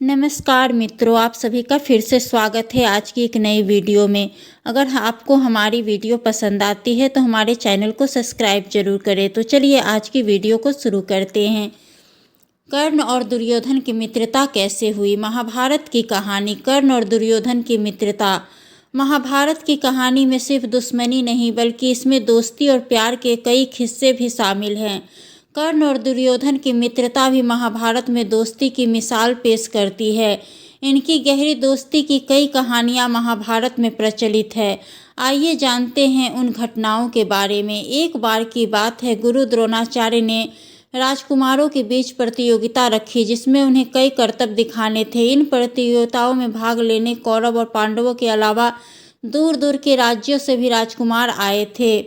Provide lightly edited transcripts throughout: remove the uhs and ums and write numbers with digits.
नमस्कार मित्रों, आप सभी का फिर से स्वागत है आज की एक नई वीडियो में। अगर आपको हमारी वीडियो पसंद आती है तो हमारे चैनल को सब्सक्राइब जरूर करें। तो चलिए आज की वीडियो को शुरू करते हैं। कर्ण और दुर्योधन की मित्रता कैसे हुई? महाभारत की कहानी। कर्ण और दुर्योधन की मित्रता। महाभारत की कहानी में सिर्फ दुश्मनी नहीं बल्कि इसमें दोस्ती और प्यार के कई किस्से भी शामिल हैं। कर्ण और दुर्योधन की मित्रता भी महाभारत में दोस्ती की मिसाल पेश करती है। इनकी गहरी दोस्ती की कई कहानियां महाभारत में प्रचलित है। आइए जानते हैं उन घटनाओं के बारे में। एक बार की बात है, गुरु द्रोणाचार्य ने राजकुमारों के बीच प्रतियोगिता रखी जिसमें उन्हें कई करतब दिखाने थे। इन प्रतियोगिताओं में भाग लेने कौरव और पांडवों के अलावा दूर दूर के राज्यों से भी राजकुमार आए थे।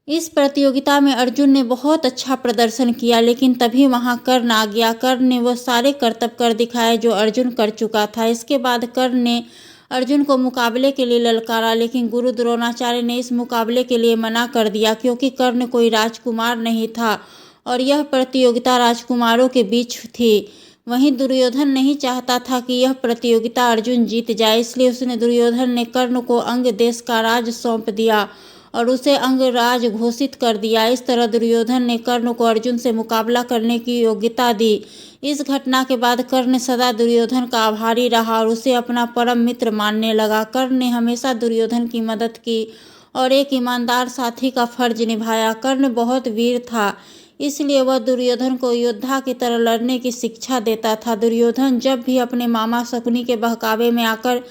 इस प्रतियोगिता में अर्जुन ने बहुत अच्छा प्रदर्शन किया, लेकिन तभी वहां कर्ण आ गया। कर्ण ने वो सारे करतब कर दिखाए जो अर्जुन कर चुका था। इसके बाद कर्ण ने अर्जुन को मुकाबले के लिए ललकारा, लेकिन गुरु द्रोणाचार्य ने इस मुकाबले के लिए मना कर दिया क्योंकि कर्ण कोई राजकुमार नहीं था और यह प्रतियोगिता राजकुमारों के बीच थी। वहीं दुर्योधन नहीं चाहता था कि यह प्रतियोगिता अर्जुन जीत जाए, इसलिए उसने दुर्योधन ने कर्ण को अंग देश का राज सौंप दिया और उसे अंगराज घोषित कर दिया। इस तरह दुर्योधन ने कर्ण को अर्जुन से मुकाबला करने की योग्यता दी। इस घटना के बाद कर्ण सदा दुर्योधन का आभारी रहा और उसे अपना परम मित्र मानने लगा। कर्ण ने हमेशा दुर्योधन की मदद की और एक ईमानदार साथी का फर्ज निभाया। कर्ण बहुत वीर था, इसलिए वह दुर्योधन को योद्धा की तरह लड़ने की शिक्षा देता था। दुर्योधन जब भी अपने मामा शकुनी के बहकावे में आकर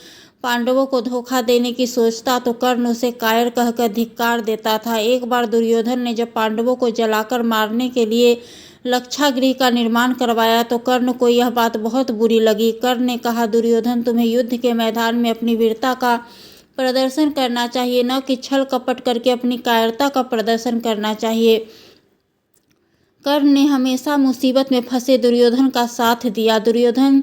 पांडवों को धोखा देने की सोचता तो कर्ण उसे कायर कहकर धिक्कार देता था। एक बार दुर्योधन ने जब पांडवों को जलाकर मारने के लिए लक्षागृह का निर्माण करवाया तो कर्ण को यह बात बहुत बुरी लगी। कर्ण ने कहा, दुर्योधन, तुम्हें युद्ध के मैदान में अपनी वीरता का प्रदर्शन करना चाहिए, न कि छल कपट करके अपनी कायरता का प्रदर्शन करना चाहिए। कर्ण ने हमेशा मुसीबत में फंसे दुर्योधन का साथ दिया। दुर्योधन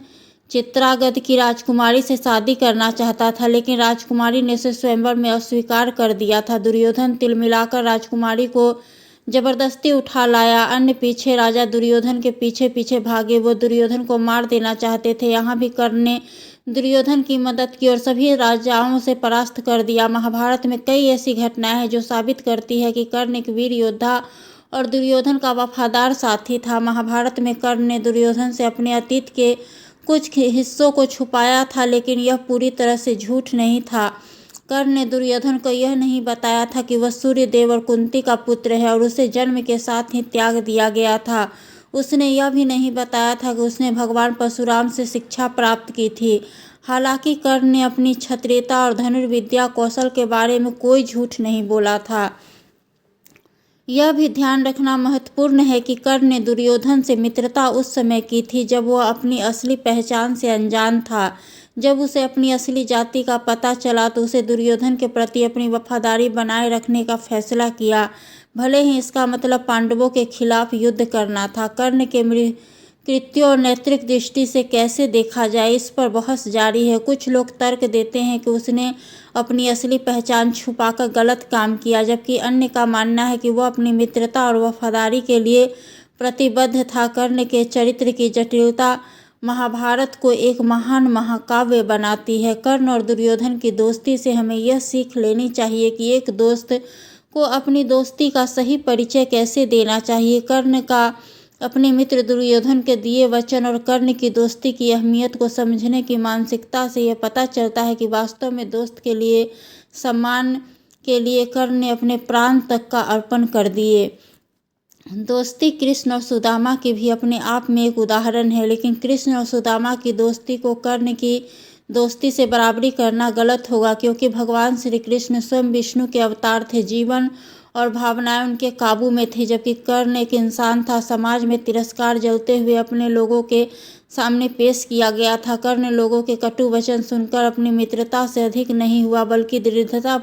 चित्रागत की राजकुमारी से शादी करना चाहता था, लेकिन राजकुमारी ने उसे स्वयंवर में अस्वीकार कर दिया था। दुर्योधन तिलमिलाकर राजकुमारी को जबरदस्ती उठा लाया। अन्य पीछे राजा दुर्योधन के पीछे पीछे भागे। वो दुर्योधन को मार देना चाहते थे। यहाँ भी कर्ण ने दुर्योधन की मदद की और सभी राजाओं से परास्त कर दिया। महाभारत में कई ऐसी घटनाएं हैं जो साबित करती है कि कर्ण एक वीर योद्धा और दुर्योधन का वफादार साथी था। महाभारत में कर्ण ने दुर्योधन से अपने अतीत के कुछ हिस्सों को छुपाया था, लेकिन यह पूरी तरह से झूठ नहीं था। कर्ण ने दुर्योधन को यह नहीं बताया था कि वह सूर्यदेव और कुंती का पुत्र है और उसे जन्म के साथ ही त्याग दिया गया था। उसने यह भी नहीं बताया था कि उसने भगवान परशुराम से शिक्षा प्राप्त की थी। हालांकि कर्ण ने अपनी क्षत्रियता और धनुर्विद्या कौशल के बारे में कोई झूठ नहीं बोला था। यह भी ध्यान रखना महत्वपूर्ण है कि कर्ण ने दुर्योधन से मित्रता उस समय की थी जब वह अपनी असली पहचान से अनजान था। जब उसे अपनी असली जाति का पता चला तो उसे दुर्योधन के प्रति अपनी वफादारी बनाए रखने का फैसला किया, भले ही इसका मतलब पांडवों के खिलाफ युद्ध करना था। कर्ण के कृत्यों और नैतिक दृष्टि से कैसे देखा जाए, इस पर बहस जारी है। कुछ लोग तर्क देते हैं कि उसने अपनी असली पहचान छुपाकर गलत काम किया, जबकि अन्य का मानना है कि वह अपनी मित्रता और वफादारी के लिए प्रतिबद्ध था। कर्ण के चरित्र की जटिलता महाभारत को एक महान महाकाव्य बनाती है। कर्ण और दुर्योधन की दोस्ती से हमें यह सीख लेनी चाहिए कि एक दोस्त को अपनी दोस्ती का सही परिचय कैसे देना चाहिए। कर्ण का अपने मित्र दुर्योधन के दिए वचन और कर्ण की दोस्ती की अहमियत को समझने की मानसिकता से यह पता चलता है कि वास्तव में दोस्त के लिए सम्मान के लिए कर्ण ने अपने प्राण तक का अर्पण कर दिए। दोस्ती कृष्ण और सुदामा की भी अपने आप में एक उदाहरण है, लेकिन कृष्ण और सुदामा की दोस्ती को कर्ण की दोस्ती से बराबरी करना गलत होगा, क्योंकि भगवान श्री कृष्ण स्वयं विष्णु के अवतार थे। जीवन और भावनाएं उनके काबू में थी, जबकि कर्ण एक इंसान था। समाज में तिरस्कार जलते हुए अपने लोगों के सामने पेश किया गया था। कर्ण लोगों के कटु वचन सुनकर अपनी मित्रता से अधिक नहीं हुआ बल्कि दृढ़ता